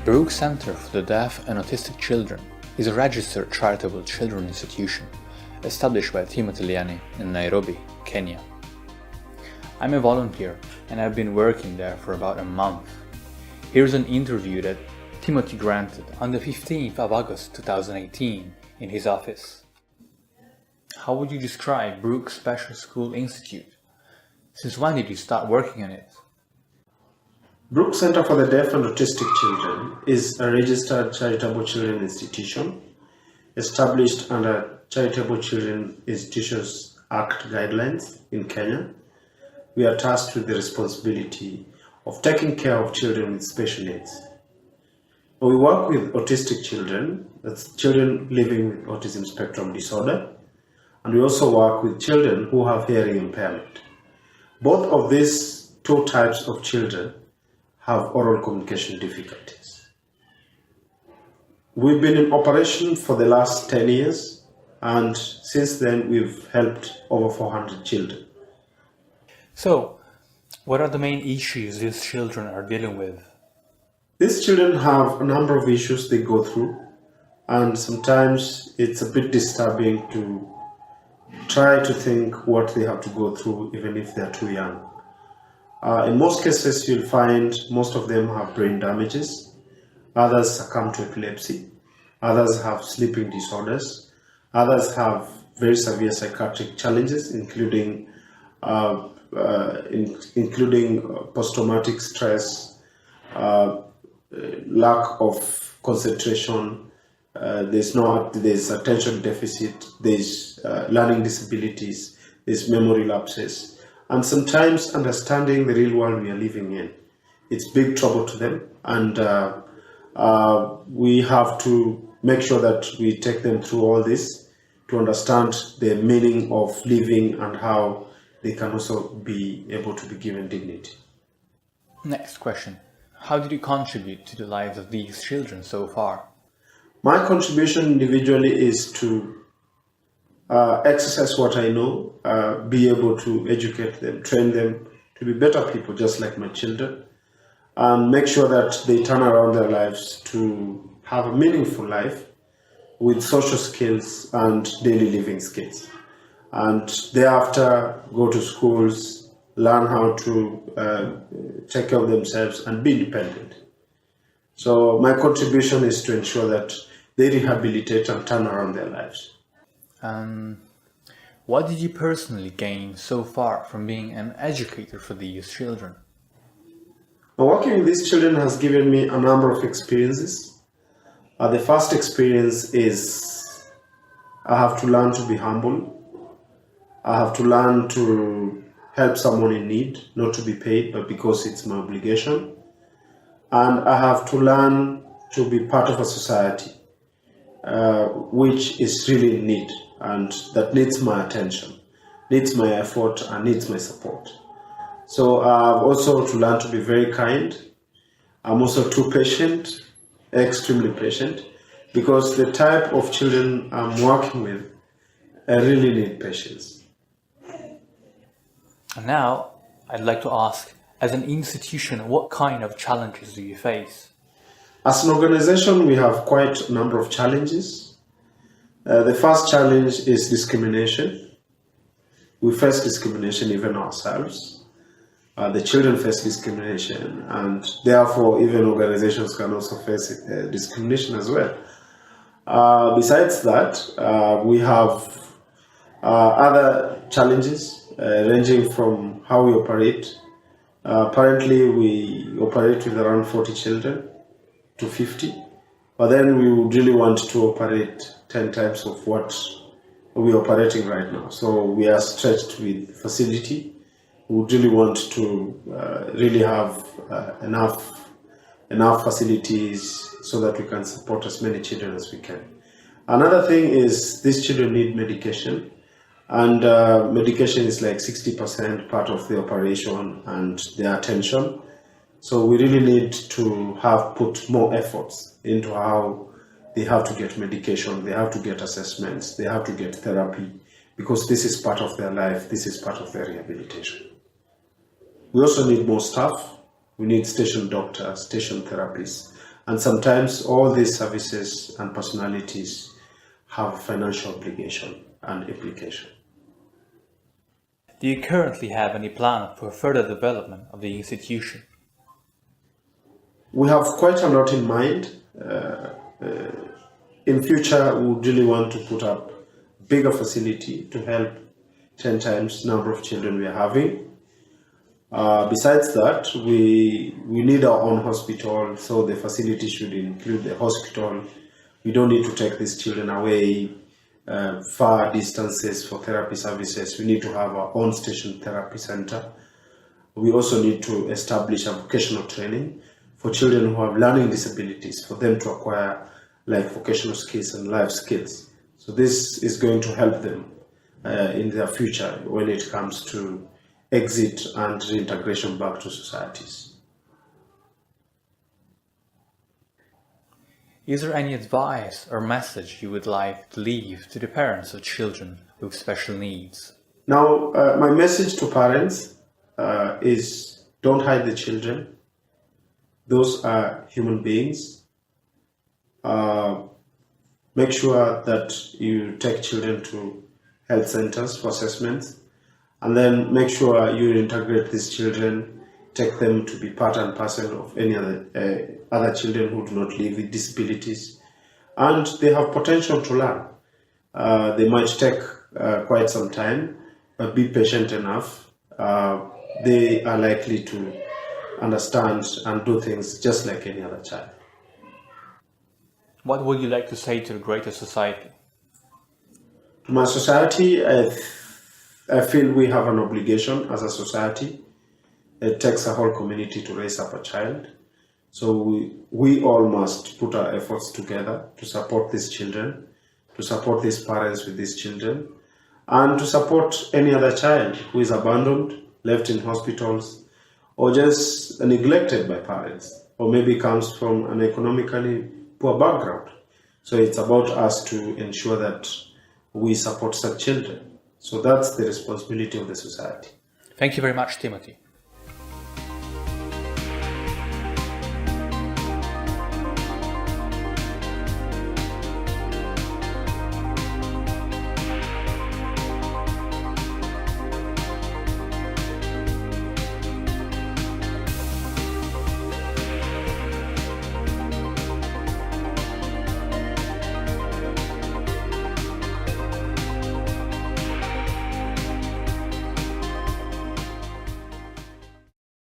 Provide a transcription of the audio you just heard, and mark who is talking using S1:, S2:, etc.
S1: Brook Center for the Deaf and Autistic Children is a registered charitable children institution established by Timothy Liani in Nairobi, Kenya. I'm a volunteer and I've been working there for about a month. Here's an interview that Timothy granted on the 15th of August 2018 in his office. How would you describe Brook Special School Institute? Since when did you start working on it?
S2: Brook Center for the Deaf and Autistic Children is a registered charitable children institution established under Charitable Children Institutions Act guidelines in Kenya. We are tasked with the responsibility of taking care of children with special needs. We work with autistic children, that's children living with autism spectrum disorder, and we also work with children who have hearing impairment. Both of these two types of children have oral communication difficulties. We've been in operation for the last 10 years, and since then we've helped over 400 children.
S1: So, what are the main issues these children are dealing with?
S2: These children have a number of issues they go through, and sometimes it's a bit disturbing to try to think what they have to go through even if they're too young. In most cases, you'll find most of them have brain damages, others succumb to epilepsy, others have sleeping disorders, others have very severe psychiatric challenges, including post-traumatic stress, lack of concentration, there's attention deficit, there's learning disabilities, there's memory lapses. And sometimes understanding the real world we are living in, it's big trouble to them, and we have to make sure that we take them through all this to understand the meaning of living and how they can also be able to be given dignity.
S1: Next question. How did you contribute to the lives of these children so far?
S2: My contribution individually is to exercise what I know, be able to educate them, train them to be better people just like my children, and make sure that they turn around their lives to have a meaningful life with social skills and daily living skills. And thereafter go to schools, learn how to take care of themselves and be independent. So my contribution is to ensure that they rehabilitate and turn around their lives.
S1: What did you personally gain so far from being an educator for these children?
S2: Working with these children has given me a number of experiences. The first experience is I have to learn to be humble. I have to learn to help someone in need, not to be paid, but because it's my obligation. And I have to learn to be part of a society which is really in need, and that needs my attention, needs my effort, and needs my support. So I've also to learn to be very kind. I'm also too patient, extremely patient, because the type of children I'm working with, I really need patience.
S1: And now, I'd like to ask, as an institution, what kind of challenges do you face?
S2: As an organization, we have quite a number of challenges. The first challenge is discrimination. We face discrimination even ourselves. The children face discrimination, and therefore even organizations can also face discrimination as well. Besides that, we have other challenges ranging from how we operate. Currently, we operate with around 40 children to 50, but then we would really want to operate 10 times of what we're operating right now. So we are stretched with facility. We would really want to really have enough facilities so that we can support as many children as we can. Another thing is these children need medication, and medication is like 60% part of the operation and their attention. So we really need to have put more efforts into how they have to get medication, they have to get assessments, they have to get therapy, because this is part of their life, this is part of their rehabilitation. We also need more staff. We need station doctors, station therapists, And sometimes all these services and personalities have financial obligation and implication.
S1: Do you currently have any plan for further development of the institution?
S2: We have quite a lot in mind. In future, we would really want to put up a bigger facility to help 10 times number of children we are having. Besides that, we need our own hospital, so the facility should include the hospital. We don't need to take these children away far distances for therapy services. We need to have our own station therapy center. We also need to establish a vocational training for children who have learning disabilities, for them to acquire like vocational skills and life skills. So this is going to help them in their future when it comes to exit and reintegration back to societies.
S1: Is there any advice or message you would like to leave to the parents of children with special needs?
S2: Now, my message to parents is don't hide the children. Those are human beings. Make sure that you take children to health centers for assessments, and then make sure you integrate these children, take them to be part and parcel of any other children who do not live with disabilities, and they have potential to learn. They might take quite some time, but be patient enough. They are likely to understand and do things just like any other child.
S1: What would you like to say to the greater society?
S2: To my society, I feel we have an obligation as a society. It takes a whole community to raise up a child. So we all must put our efforts together to support these children, to support these parents with these children, and to support any other child who is abandoned, left in hospitals, or just neglected by parents, or maybe comes from an economically poor background. So it's about us to ensure that we support such children. So that's the responsibility of the society.
S1: Thank you very much, Timothy.